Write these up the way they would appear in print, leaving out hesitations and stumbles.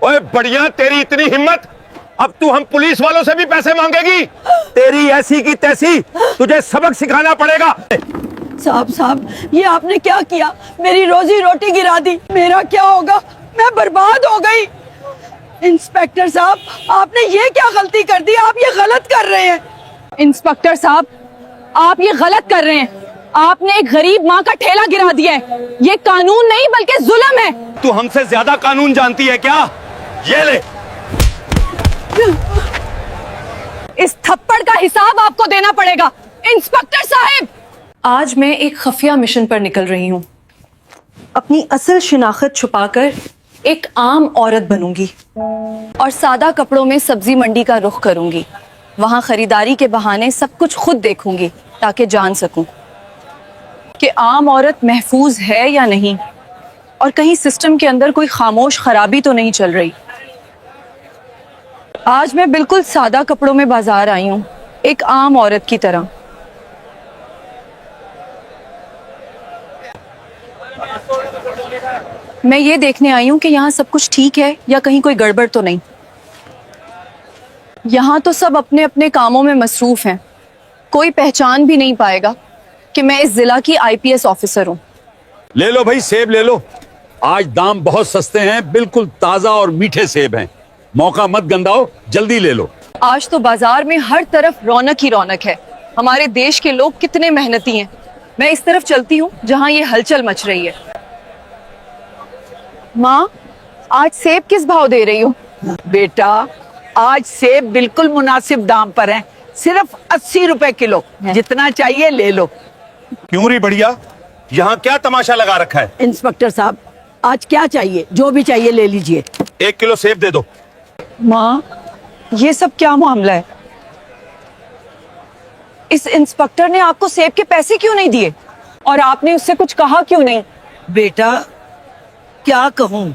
ओए बढ़िया, तेरी इतनी हिम्मत, अब तू हम पुलिस वालों से भी पैसे मांगेगी? तेरी ऐसी की तैसी, तुझे सबक सिखाना पड़ेगा। साहब साहब, ये आपने क्या किया? मेरी रोजी रोटी गिरा दी। मेरा क्या होगा? मैं बर्बाद हो गई। इंस्पेक्टर साहब, आपने ये क्या गलती कर दी? आप ये गलत कर रहे हैं। इंस्पेक्टर साहब, आप ये गलत कर रहे हैं। आपने एक गरीब माँ का ठेला गिरा दिया है। ये कानून नहीं बल्कि जुल्म है। तू हमसे ज्यादा कानून जानती है क्या? ये ले। इस थप्पड़ का हिसाब आपको देना पड़ेगा इंस्पेक्टर साहब। आज मैं एक खुफिया मिशन पर निकल रही हूँ। अपनी असल शिनाख्त छुपाकर एक आम औरत बनूंगी और सादा कपड़ों में सब्जी मंडी का रुख करूंगी। वहां खरीदारी के बहाने सब कुछ खुद देखूंगी ताकि जान सकूं कि आम औरत महफूज है या नहीं, और कहीं सिस्टम के अंदर कोई खामोश खराबी तो नहीं चल रही। आज मैं बिल्कुल सादा कपड़ों में बाजार आई हूँ, एक आम औरत की तरह। मैं ये देखने आई हूँ कि यहाँ सब कुछ ठीक है या कहीं कोई गड़बड़ तो नहीं। यहाँ तो सब अपने अपने कामों में मसरूफ हैं। कोई पहचान भी नहीं पाएगा कि मैं इस जिला की आईपीएस ऑफिसर हूँ। ले लो भाई, सेब ले लो। आज दाम बहुत सस्ते हैं, बिल्कुल ताजा और मीठे सेब हैं। मौका मत गंदाओ, जल्दी ले लो। आज तो बाजार में हर तरफ रौनक ही रौनक है। हमारे देश के लोग कितने मेहनती हैं। मैं इस तरफ चलती हूँ जहाँ ये हलचल मच रही है। माँ, आज सेब किस भाव दे रही हो? बेटा, आज सेब बिल्कुल मुनासिब दाम पर हैं, सिर्फ 80 रुपए किलो। जितना चाहिए ले लो। क्यों री बढ़िया, यहाँ क्या तमाशा लगा रखा है? इंस्पेक्टर साहब, आज क्या चाहिए? जो भी चाहिए ले लीजिए। 1 किलो सेब दे दो। माँ, ये सब क्या मामला है? इस इंस्पेक्टर ने आपको सेब के पैसे क्यों नहीं दिए और आपने उससे कुछ कहा क्यों नहीं? बेटा, क्या कहूँ,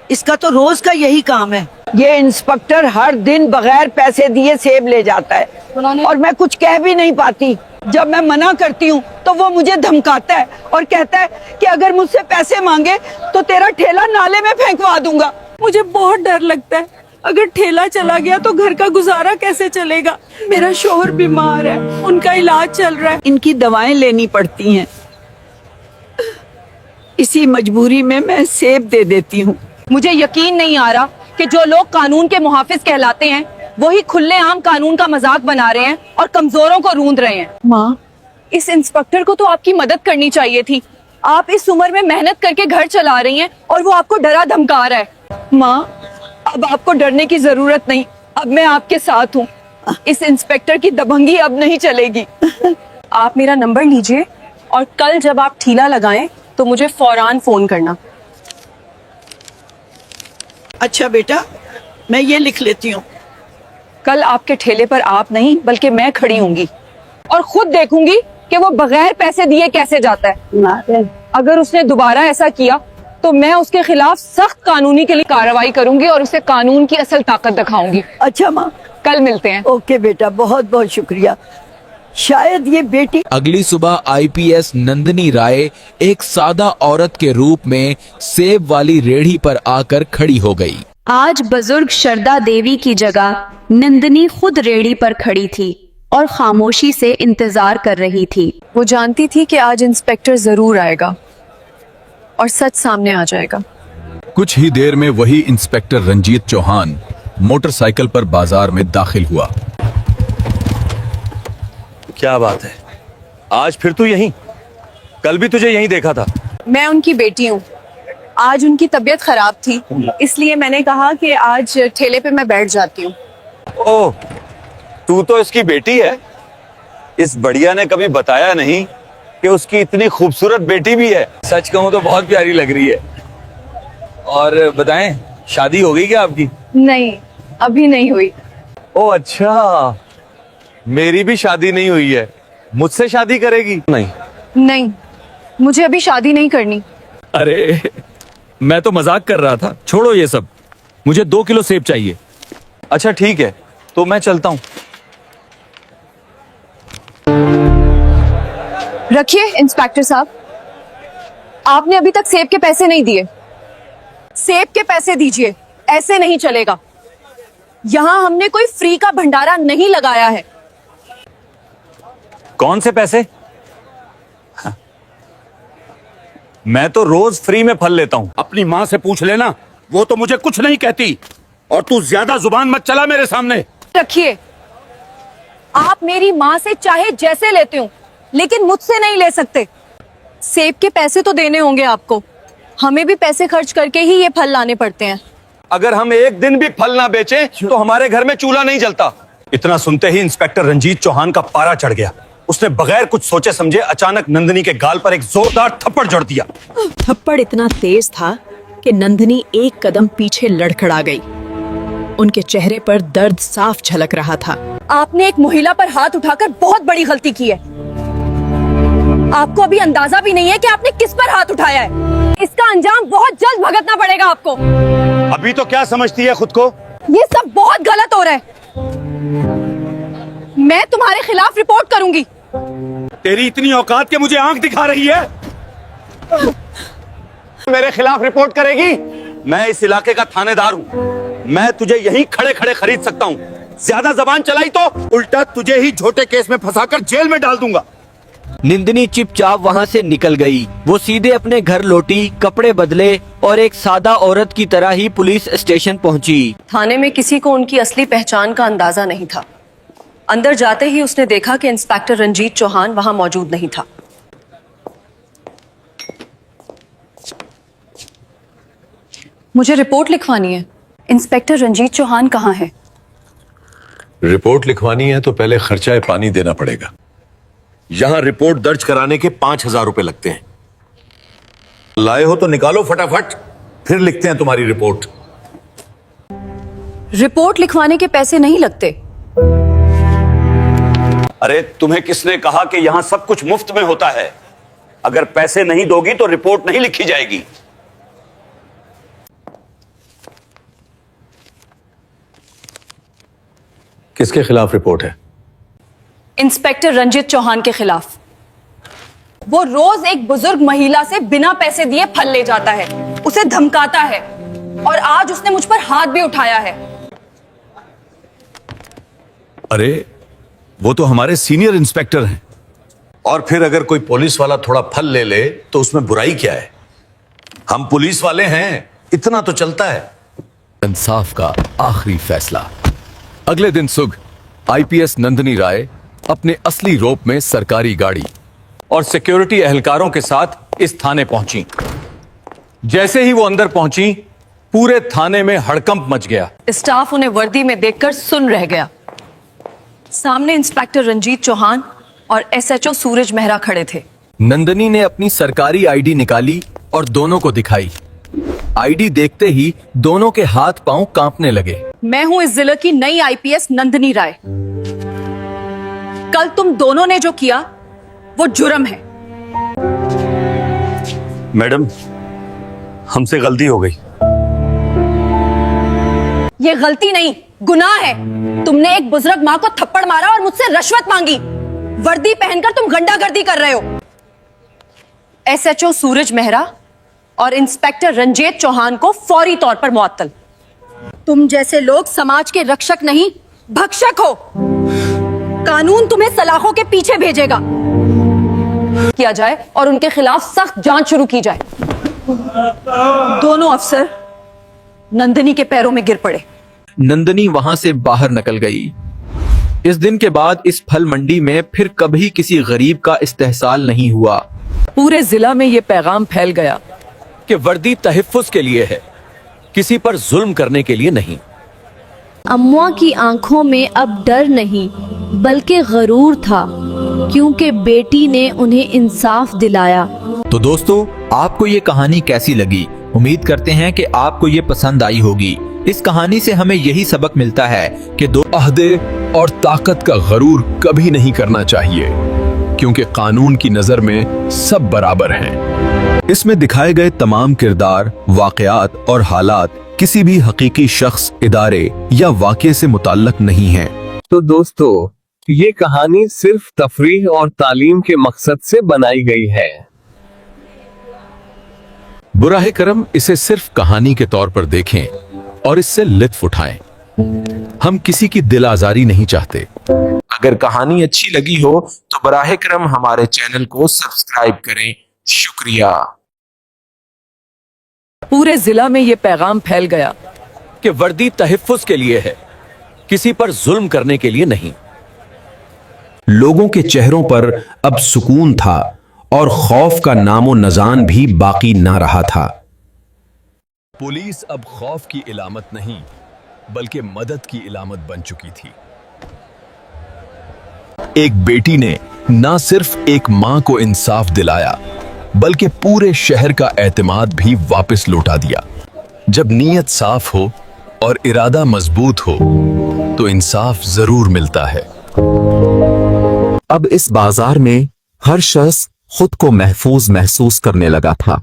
इसका तो रोज का यही काम है। ये इंस्पेक्टर हर दिन बगैर पैसे दिए सेब ले जाता है और मैं कुछ कह भी नहीं पाती। जब मैं मना करती हूँ तो वो मुझे धमकाता है और कहता है कि अगर मुझसे पैसे मांगे तो तेरा ठेला नाले में फेंकवा दूंगा। मुझे बहुत डर लगता है, अगर ठेला चला गया तो घर का गुजारा कैसे चलेगा? मेरा शोहर बीमार है, उनका इलाज चल रहा है। इनकी दवाएं लेनी पड़ती हैं। इसी मजबूरी में मैं सेब दे देती हूँ। मुझे यकीन नहीं आ रहा कि जो लोग कानून के मुहाफिज कहलाते हैं वही खुलेआम कानून का मजाक बना रहे हैं और कमजोरों को रूंध रहे हैं। माँ, इस इंस्पेक्टर को तो आपकी मदद करनी चाहिए थी। आप इस उम्र में मेहनत करके घर चला रही हैं और वो आपको डरा धमका रहा है। माँ, अब आपको डरने की जरूरत नहीं, अब मैं आपके साथ हूँ। इस इंस्पेक्टर की दबंगी अब नहीं चलेगी। आप मेरा नंबर लीजिए और कल जब आप ठेला लगाएं तो मुझे फौरान फोन करना। अच्छा बेटा, मैं ये लिख लेती हूँ। कल आपके ठेले पर आप नहीं बल्कि मैं खड़ी होंगी और खुद देखूंगी कि वो बगैर पैसे दिए कैसे जाता है। अगर उसने दोबारा ऐसा किया तो मैं उसके खिलाफ सख्त कानूनी के लिए कार्रवाई करूंगी और उसे कानून की असल ताकत दिखाऊंगी। अच्छा माँ, कल मिलते हैं। ओके बेटा, बहुत बहुत शुक्रिया। शायद ये बेटी। अगली सुबह आईपीएस नंदिनी राय एक सादा औरत के रूप में सेब वाली रेढ़ी पर आकर खड़ी हो गई। आज बुजुर्ग शरदा देवी की जगह नंदिनी खुद रेड़ी पर खड़ी थी और खामोशी से इंतजार कर रही थी। वो जानती थी कि आज इंस्पेक्टर जरूर आएगा और सच सामने आ जाएगा। कुछ ही देर में वही इंस्पेक्टर रंजीत चौहान मोटरसाइकिल पर बाजार में दाखिल हुआ। क्या बात है, आज फिर तू यहीं? कल भी तुझे यहीं देखा था। मैं उनकी बेटी हूँ। आज उनकी तबीयत खराब थी, इसलिए मैंने कहा कि आज ठेले पे मैं बैठ जाती हूँ। ओह, तू तो इसकी बेटी है। इस बढ़िया ने कभी बताया नहीं कि उसकी इतनी खूबसूरत बेटी भी है। सच कहूँ तो बहुत प्यारी लग रही है। और बताएं, शादी हो गई क्या आपकी? नहीं, अभी नहीं हुई। ओह अच्छा, मेरी भी शादी नहीं हुई है। मुझसे शादी करेगी? नहीं, मुझे अभी शादी नहीं करनी। अरे मैं तो मजाक कर रहा था, छोड़ो ये सब। मुझे 2 किलो सेब चाहिए। अच्छा ठीक है, तो मैं चलता हूँ। रखिए इंस्पेक्टर साहब, आपने अभी तक सेब के पैसे नहीं दिए। सेब के पैसे दीजिए। ऐसे नहीं चलेगा। यहाँ हमने कोई फ्री का भंडारा नहीं लगाया है। कौन से पैसे? मैं तो रोज फ्री में फल लेता हूं। अपनी माँ से पूछ लेना, वो तो मुझे कुछ नहीं कहती। और तू ज्यादा जुबान मत चला मेरे सामने। रखिए, आप मेरी माँ से चाहे जैसे लेते हो, लेकिन मुझसे नहीं ले सकते। सेब के पैसे तो देने होंगे आपको, हमें भी पैसे खर्च करके ही ये फल लाने पड़ते हैं। अगर हम एक दिन भी फल ना बेचें तो हमारे घर में चूल्हा नहीं जलता। इतना सुनते ही इंस्पेक्टर रंजीत चौहान का पारा चढ़ गया। उसने बगैर कुछ सोचे समझे अचानक नंदिनी के गाल पर एक जोरदार थप्पड़ जड़ दिया। थप्पड़ इतना तेज था कि नंदिनी एक कदम पीछे लड़खड़ा गई। उनके चेहरे पर दर्द साफ झलक रहा था। आपने एक महिला पर हाथ उठाकर बहुत बड़ी गलती की है। आपको अभी अंदाजा भी नहीं है कि आपने किस पर हाथ उठाया है। इसका अंजाम बहुत जल्द भुगतना पड़ेगा आपको। अभी तो क्या समझती है खुद को? ये सब बहुत गलत हो रहा है। मैं तुम्हारे खिलाफ रिपोर्ट करूंगी। तेरी इतनी औकात के मुझे आंख दिखा रही है? मेरे खिलाफ रिपोर्ट करेगी? मैं इस इलाके का थानेदार हूँ। मैं तुझे यहीं खड़े खड़े खरीद सकता हूँ। ज्यादा जबान चलाई तो उल्टा तुझे ही झूठे केस में फंसाकर जेल में डाल दूंगा। नंदिनी चुपचाप वहाँ से निकल गई। वो सीधे अपने घर लौटी, कपड़े बदले और एक सादा औरत की तरह ही पुलिस स्टेशन पहुँची। थाने में किसी को उनकी असली पहचान का अंदाजा नहीं था। अंदर जाते ही उसने देखा कि इंस्पेक्टर रंजीत चौहान वहां मौजूद नहीं था। मुझे रिपोर्ट लिखवानी है। इंस्पेक्टर रंजीत चौहान कहाँ है? रिपोर्ट लिखवानी है तो पहले खर्चा पानी देना पड़ेगा। यहां रिपोर्ट दर्ज कराने के 5,000 रुपए लगते हैं। लाए हो तो निकालो फटाफट, फिर लिखते हैं तुम्हारी रिपोर्ट। रिपोर्ट लिखवाने के पैसे नहीं लगते। अरे तुम्हें किसने कहा कि यहां सब कुछ मुफ्त में होता है? अगर पैसे नहीं दोगी तो रिपोर्ट नहीं लिखी जाएगी। किसके खिलाफ रिपोर्ट है? इंस्पेक्टर रंजीत चौहान के खिलाफ। वो रोज एक बुजुर्ग महिला से बिना पैसे दिए फल ले जाता है, उसे धमकाता है और आज उसने मुझ पर हाथ भी उठाया है। अरे वो तो हमारे सीनियर इंस्पेक्टर हैं। और फिर अगर कोई पुलिस वाला थोड़ा फल ले ले तो उसमें बुराई क्या है? हम पुलिस वाले हैं, इतना तो चलता है। इंसाफ का आखिरी फैसला। अगले दिन सुबह आईपीएस नंदिनी राय अपने असली रूप में सरकारी गाड़ी और सिक्योरिटी एहलकारों के साथ इस थाने पहुंची। जैसे ही वो अंदर पहुंची, पूरे थाने में हड़कंप मच गया। स्टाफ उन्हें वर्दी में देखकर सुन रह गया। सामने इंस्पेक्टर रंजीत चौहान और एसएचओ सूरज मेहरा खड़े थे। नंदिनी ने अपनी सरकारी आईडी निकाली और दोनों को दिखाई। आईडी देखते ही दोनों के हाथ पांव कांपने लगे। मैं हूं इस जिले की नई आईपीएस नंदिनी राय। कल तुम दोनों ने जो किया वो जुर्म है। मैडम, हमसे गलती हो गई। ये गलती नहीं, गुनाह है। तुमने एक बुजुर्ग माँ को थप्पड़ मारा और मुझसे रिश्वत मांगी। वर्दी पहनकर तुम गुंडागर्दी कर रहे हो। एसएचओ सूरज मेहरा और इंस्पेक्टर रंजीत चौहान को फौरी तौर पर मुअत्तल। तुम जैसे लोग समाज के रक्षक नहीं, भक्षक हो। कानून तुम्हें सलाखों के पीछे भेजेगा। किया जाए और उनके खिलाफ सख्त जांच शुरू की जाए। दोनों अफसर नंदिनी के पैरों में गिर पड़े। नंदिनी वहां से बाहर निकल गई। इस दिन के बाद इस फल मंडी में फिर कभी किसी गरीब का इस्तेहसाल नहीं हुआ। पूरे जिला में ये पैगाम फैल गया कि वर्दी तहफ्फुज के लिए है, किसी पर जुल्म करने के लिए नहीं। अम्मा की आंखों में अब डर नहीं बल्कि गरूर था, क्योंकि बेटी ने उन्हें इंसाफ दिलाया। तो दोस्तों, आपको ये कहानी कैसी लगी? उम्मीद करते हैं कि आपको ये पसंद आई होगी। इस कहानी से हमें यही सबक मिलता है कि दो अहदे और ताकत का गरूर कभी नहीं करना चाहिए, क्योंकि कानून की नजर में सब बराबर हैं। इसमें दिखाए गए तमाम किरदार, वाकयात और हालात किसी भी हकीकी शख्स, इदारे या वाक़े से मुताल्लक नहीं हैं। तो दोस्तों, ये कहानी सिर्फ तफरीह और तालीम के मकसद से बनाई गई है। बुराहे करम इसे सिर्फ कहानी के तौर पर देखें और इससे लुत्फ उठाएं। हम किसी की दिल आजारी नहीं चाहते। अगर कहानी अच्छी लगी हो तो बराहे करम हमारे चैनल को सब्सक्राइब करें। शुक्रिया। पूरे जिला में ये पैगाम फैल गया कि वर्दी तहफ्फुज के लिए है, किसी पर जुल्म करने के लिए नहीं। लोगों के चेहरों पर अब सुकून था और खौफ का नामो नजान भी बाकी ना रहा था। पुलिस अब खौफ की इलामत नहीं बल्कि मदद की इलामत बन चुकी थी। एक बेटी ने ना सिर्फ एक मां को इंसाफ दिलाया बल्कि पूरे शहर का एतमाद भी वापस लौटा दिया। जब नीयत साफ हो और इरादा मजबूत हो तो इंसाफ जरूर मिलता है। अब इस बाजार में हर शख्स खुद को महफूज महसूस करने लगा था।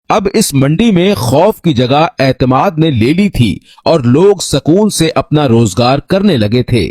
अब इस मंडी में खौफ की जगह एतमाद ने ले ली थी और लोग सुकून से अपना रोजगार करने लगे थे।